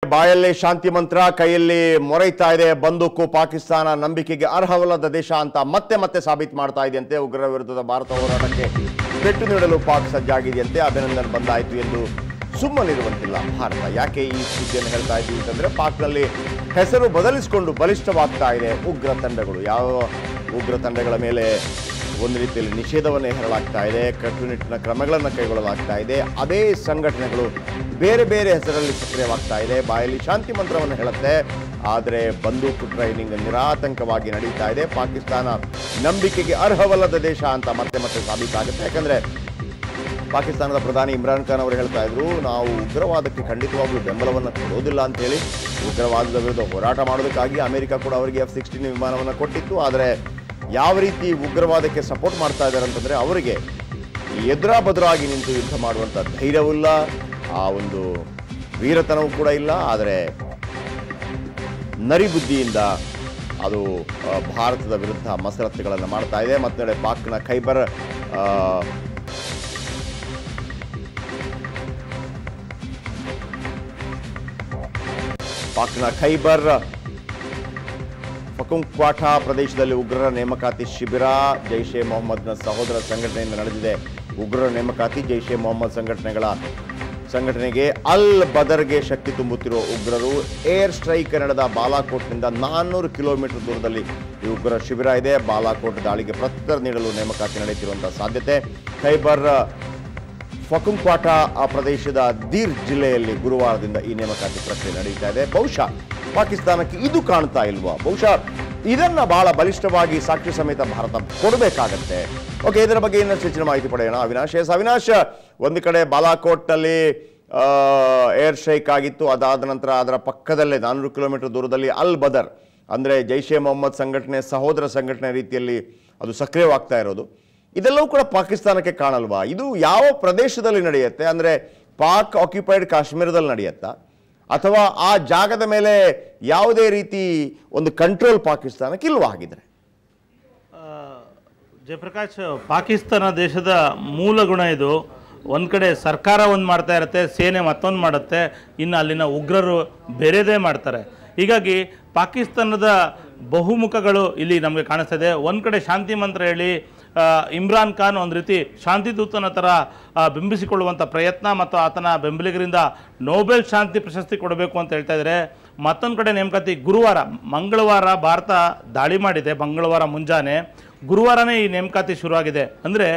ಬಾಯಲ್ಲಿ ಶಾಂತಿ ಮಂತ್ರ ಕೈಯಲ್ಲಿ ಮೊರೆಯುತ್ತಾ ಇದೆ ಬಂದೂಕು ಪಾಕಿಸ್ತಾನ ನಂಬಿಕೆಗೆ ಅರ್ಹವಲ್ಲದ ದೇಶ ಅಂತ ಮತ್ತೆ ಸಾಬೀತು ಮಾಡ್ತಾ ಇದೆಯಂತೆ ಉಗ್ರರ ವಿರುದ್ಧದ ಭಾರತ ಹೋರಾಟಕ್ಕೆ ಪೆಟ್ಟು ನೀಡಲು ಪಾಕ್ ಸಜ್ಜಾಗಿದೆಯಂತೆ ಅಭಿನಂದನೆ ಬಂದಾಯಿತು ಎಂದು ಸುಮ್ಮನಿರುವಂತಿಲ್ಲ ಭಾರತ ಯಾಕೆ ಈ ಸುದ್ದಿಯನ್ನು ಹೇಳ್ತಾ ಇದ್ದೀವಿ ಅಂತಂದ್ರೆ ಪಾಕ್ನಲ್ಲಿ ಹೆಸರು ಬದಲಿಸಿಕೊಂಡು ಬಲಿಷ್ಠವಾಗ್ತಾ ಇದೆ ಉಗ್ರ ತಂಡಗಳು ಯಾವ ಉಗ್ರ ತಂಡಗಳ ಮೇಲೆ ಒಂದು ರೀತಿಯಲ್ಲಿ ನಿಷೇಧವನ್ನು ಹೇರಲಾಗ್ತಾ ಇದೆ ಕಟ್ಟುನಿಟ್ಟಿನ ಕ್ರಮಗಳನ್ನು ಕೈಗೊಳ್ಳಲಾಗ್ತಾ ಇದೆ ಅದೇ ಸಂಘಟನೆಗಳು ಬೇರೆ ಬೇರೆ ಹೆಸರಲ್ಲಿ ಸಕ್ರಿಯವಾಗ್ತಾ ಇದೆ ಬಾಯಲ್ಲಿ ಶಾಂತಿ ಮಂತ್ರವನ್ನು ಹೇಳುತ್ತೆ ಆದರೆ ಬಂದೂಕು ಟ್ರೈನಿಂಗ್ ನಿರಾತಂಕವಾಗಿ ನಡೀತಾ ಇದೆ ಪಾಕಿಸ್ತಾನ ನಂಬಿಕೆಗೆ ಅರ್ಹವಲ್ಲದ ದೇಶ ಅಂತ ಮತ್ತೆ ಸಾಬೀತಾಗುತ್ತೆ ಯಾಕಂದ್ರೆ ಪಾಕಿಸ್ತಾನದ ಪ್ರಧಾನಿ ಇಮ್ರಾನ್ ಖಾನ್ ಅವರು ಹೇಳ್ತಾ ಇದ್ರು ನಾವು ಉಗ್ರವಾದಕ್ಕೆ ಖಂಡಿತವಾಗ್ಲೂ ಬೆಂಬಲವನ್ನು ಕೊಡೋದಿಲ್ಲ ಅಂತ ಹೇಳಿ ಉಗ್ರವಾದದ ವಿರುದ್ಧ ಹೋರಾಟ ಮಾಡೋದಕ್ಕಾಗಿ ಅಮೆರಿಕ ಕೂಡ ಅವರಿಗೆ F-16 ವಿಮಾನವನ್ನು ಕೊಟ್ಟಿತ್ತು ಆದರೆ ಯಾವ ರೀತಿ ಉಗ್ರವಾದಕ್ಕೆ ಸಪೋರ್ಟ್ ಮಾಡ್ತಾ ಇದ್ದಾರೆ ಅಂತಂದ್ರೆ ಅವರಿಗೆ ಎದುರಾಬದುರಾಗಿ ನಿಂತು ಯುದ್ಧ ಮಾಡುವಂಥ ಧೈರ್ಯವಿಲ್ಲ ಆ ಒಂದು ವೀರತನವೂ ಕೂಡ ಇಲ್ಲ ಆದರೆ ನರಿಬುದ್ಧಿಯಿಂದ ಅದು ಭಾರತದ ವಿರುದ್ಧ ಮಸರತ್ತುಗಳನ್ನು ಮಾಡ್ತಾ ಇದೆ ಮತ್ತೊಂದೆಡೆ ಪಾಕ್ನ ಖೈಬರ್ ಪಖುಂಕ್ವಾಠಾ ಪ್ರದೇಶದಲ್ಲಿ ಉಗ್ರರ ನೇಮಕಾತಿ ಶಿಬಿರ ಜೈಷ್ ಎ ಮೊಹಮ್ಮದ್ನ ಸಹೋದರ ಸಂಘಟನೆಯಿಂದ ನಡೆದಿದೆ ಉಗ್ರರ ನೇಮಕಾತಿ ಜೈಷ್ ಎ ಮೊಹಮ್ಮದ್ ಸಂಘಟನೆಗೆ ಅಲ್ ಬದರ್ಗೆ ಶಕ್ತಿ ತುಂಬುತ್ತಿರುವ ಉಗ್ರರು ಏರ್ ಸ್ಟ್ರೈಕ್ ನಡೆದ ಬಾಲಾಕೋಟ್ನಿಂದ 400 ಕಿಲೋಮೀಟರ್ ದೂರದಲ್ಲಿ ಈ ಉಗ್ರರ ಶಿಬಿರ ಇದೆ ಬಾಲಾಕೋಟ್ ದಾಳಿಗೆ ಪ್ರತ್ಯುತ್ತರ ನೀಡಲು ನೇಮಕಾತಿ ನಡೆಯುತ್ತಿರುವಂತಹ ಸಾಧ್ಯತೆ ಖೈಬರ್ ಪಖುಂಕ್ವಾಠಾ ಆ ಪ್ರದೇಶದ ದೀರ್ ಜಿಲ್ಲೆಯಲ್ಲಿ ಗುರುವಾರದಿಂದ ಈ ನೇಮಕಾತಿ ಪ್ರಕ್ರಿಯೆ ನಡೀತಾ ಇದೆ ಬಹುಶಃ ಪಾಕಿಸ್ತಾನಕ್ಕೆ ಇದು ಕಾಣ್ತಾ ಇಲ್ವಾ ಬಹುಶಃ ಇದನ್ನ ಬಹಳ ಬಲಿಷ್ಠವಾಗಿ ಸಾಕ್ಷಿ ಸಮೇತ ಭಾರತ ಕೊಡಬೇಕಾಗತ್ತೆ ಓಕೆ ಇದರ ಬಗ್ಗೆ ಇನ್ನಷ್ಟು ಹೆಚ್ಚಿನ ಮಾಹಿತಿ ಪಡೆಯೋಣ ಅವಿನಾಶ್ ಒಂದು ಕಡೆ ಬಾಲಾಕೋಟ್ನಲ್ಲಿ ಏರ್ ಸ್ಟ್ರೈಕ್ ಆಗಿತ್ತು ಅದಾದ ನಂತರ ಅದರ ಪಕ್ಕದಲ್ಲೇ 400 ಕಿಲೋಮೀಟರ್ ದೂರದಲ್ಲಿ ಅಲ್ ಬದರ್ ಅಂದರೆ ಜೈಷ್ ಎ ಮೊಹಮ್ಮದ್ ಸಂಘಟನೆ ಸಹೋದರ ಸಂಘಟನೆ ರೀತಿಯಲ್ಲಿ ಅದು ಸಕ್ರಿಯವಾಗ್ತಾ ಇರೋದು ಇದೆಲ್ಲವೂ ಕೂಡ ಪಾಕಿಸ್ತಾನಕ್ಕೆ ಕಾಣಲ್ವಾ ಇದು ಯಾವ ಪ್ರದೇಶದಲ್ಲಿ ನಡೆಯುತ್ತೆ ಅಂದರೆ ಪಾಕ್ ಆಕ್ಯುಪೈಡ್ ಕಾಶ್ಮೀರದಲ್ಲಿ ನಡೆಯುತ್ತಾ ಅಥವಾ ಆ ಜಾಗದ ಮೇಲೆ ಯಾವುದೇ ರೀತಿ ಒಂದು ಕಂಟ್ರೋಲ್ ಪಾಕಿಸ್ತಾನಕ್ಕೆ ಇಲ್ವಾ ಹಾಗಿದ್ರೆ ಜಯಪ್ರಕಾಶ್ ಪಾಕಿಸ್ತಾನ ದೇಶದ ಮೂಲ ಗುಣ ಇದು ಒಂದು ಕಡೆ ಸರ್ಕಾರ ಒಂದು ಮಾಡ್ತಾ ಇರುತ್ತೆ ಸೇನೆ ಮತ್ತೊಂದು ಮಾಡುತ್ತೆ ಇನ್ನು ಅಲ್ಲಿನ ಉಗ್ರರು ಬೇರೆದೇ ಮಾಡ್ತಾರೆ ಹೀಗಾಗಿ ಪಾಕಿಸ್ತಾನದ ಬಹುಮುಖಗಳು ಇಲ್ಲಿ ನಮಗೆ ಕಾಣಿಸ್ತದೆ ಒಂದು ಕಡೆ ಶಾಂತಿ ಮಂತ್ರ ಹೇಳಿ ಇಮ್ರಾನ್ ಖಾನ್ ಒಂದು ರೀತಿ ಶಾಂತಿದೂತನ ಥರ ಬಿಂಬಿಸಿಕೊಳ್ಳುವಂಥ ಪ್ರಯತ್ನ ಮತ್ತು ಆತನ ಬೆಂಬಲಿಗರಿಂದ ನೊಬೆಲ್ ಶಾಂತಿ ಪ್ರಶಸ್ತಿ ಕೊಡಬೇಕು ಅಂತ ಹೇಳ್ತಾ ಇದ್ದಾರೆ ಮತ್ತೊಂದು ಕಡೆ ನೇಮಕಾತಿ ಮಂಗಳವಾರ ಭಾರತ ದಾಳಿ ಮಾಡಿದೆ ಮಂಗಳವಾರ ಮುಂಜಾನೆ ಗುರುವಾರನೇ ಈ ನೇಮಕಾತಿ ಶುರುವಾಗಿದೆ ಅಂದರೆ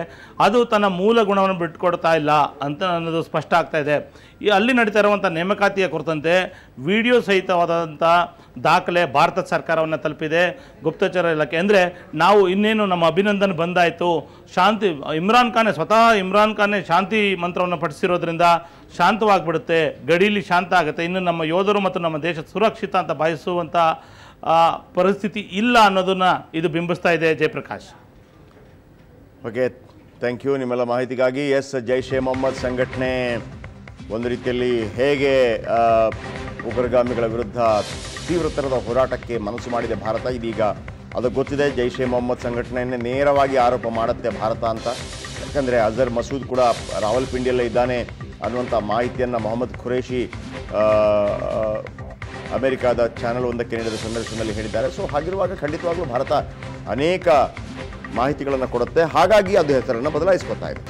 ಅದು ತನ್ನ ಮೂಲ ಗುಣವನ್ನು ಬಿಟ್ಟುಕೊಡ್ತಾ ಇಲ್ಲ ಅಂತ ಅನ್ನೋದು ಸ್ಪಷ್ಟ ಆಗ್ತಾ ಇದೆ ಅಲ್ಲಿ ನಡೀತಾ ಇರುವಂಥ ನೇಮಕಾತಿಯ ಕುರಿತಂತೆ ವಿಡಿಯೋ ಸಹಿತವಾದಂಥ ದಾಖಲೆ ಭಾರತ ಸರ್ಕಾರವನ್ನು ತಲುಪಿದೆ ಗುಪ್ತಚರ ಇಲಾಖೆ ಅಂದರೆ ನಾವು ಇನ್ನೇನು ನಮ್ಮ ಅಭಿನಂದನೆ ಬಂದಾಯಿತು ಸ್ವತಃ ಇಮ್ರಾನ್ ಖಾನೇ ಶಾಂತಿ ಮಂತ್ರವನ್ನು ಪಠಿಸಿರೋದ್ರಿಂದ ಶಾಂತವಾಗಿಬಿಡುತ್ತೆ ಗಡೀಲಿ ಶಾಂತ ಆಗುತ್ತೆ ಇನ್ನು ನಮ್ಮ ಯೋಧರು ಮತ್ತು ನಮ್ಮ ದೇಶ ಸುರಕ್ಷಿತ ಅಂತ ಬಯಸುವಂಥ ಪರಿಸ್ಥಿತಿ ಇಲ್ಲ ಅನ್ನೋದನ್ನ ಇದು ಬಿಂಬಿಸ್ತಾ ಇದೆ ಜಯಪ್ರಕಾಶ್ ಓಕೆ ಥ್ಯಾಂಕ್ ಯು ನಿಮ್ಮೆಲ್ಲ ಮಾಹಿತಿಗಾಗಿ ಜೈಷ್ ಎ ಮೊಹಮ್ಮದ್ ಸಂಘಟನೆ ಒಂದು ರೀತಿಯಲ್ಲಿ ಹೇಗೆ ಉಗ್ರಗಾಮಿಗಳ ವಿರುದ್ಧ ತೀವ್ರತರದ ಹೋರಾಟಕ್ಕೆ ಮನಸ್ಸು ಮಾಡಿದೆ ಭಾರತ ಇದೀಗ ಅದು ಗೊತ್ತಿದೆ ಜೈಷ್ ಎ ಮೊಹಮ್ಮದ್ ಸಂಘಟನೆಯನ್ನೇ ನೇರವಾಗಿ ಆರೋಪ ಮಾಡುತ್ತೆ ಭಾರತ ಅಂತ ಯಾಕಂದರೆ ಅಜರ್ ಮಸೂದ್ ಕೂಡ ರಾವಲ್ಪಿಂಡಿಯಲ್ಲೇ ಇದ್ದಾನೆ ಅನ್ನುವಂಥ ಮಾಹಿತಿಯನ್ನು ಮೊಹಮ್ಮದ್ ಖುರೇಶಿ ಅಮೆರಿಕಾದ ಚಾನೆಲ್ ಒಂದಕ್ಕೆ ನೀಡಿದ ಸಂದರ್ಶನದಲ್ಲಿ ಹೇಳಿದ್ದಾರೆ ಸೊ ಹಾಗಿರುವಾಗ ಖಂಡಿತವಾಗ್ಲೂ ಭಾರತ ಅನೇಕ ಮಾಹಿತಿಗಳನ್ನು ಕೊಡುತ್ತೆ ಹಾಗಾಗಿ ಅದು ಹೆಸರನ್ನು ಬದಲಾಯಿಸ್ಕೊತಾ ಇದೆ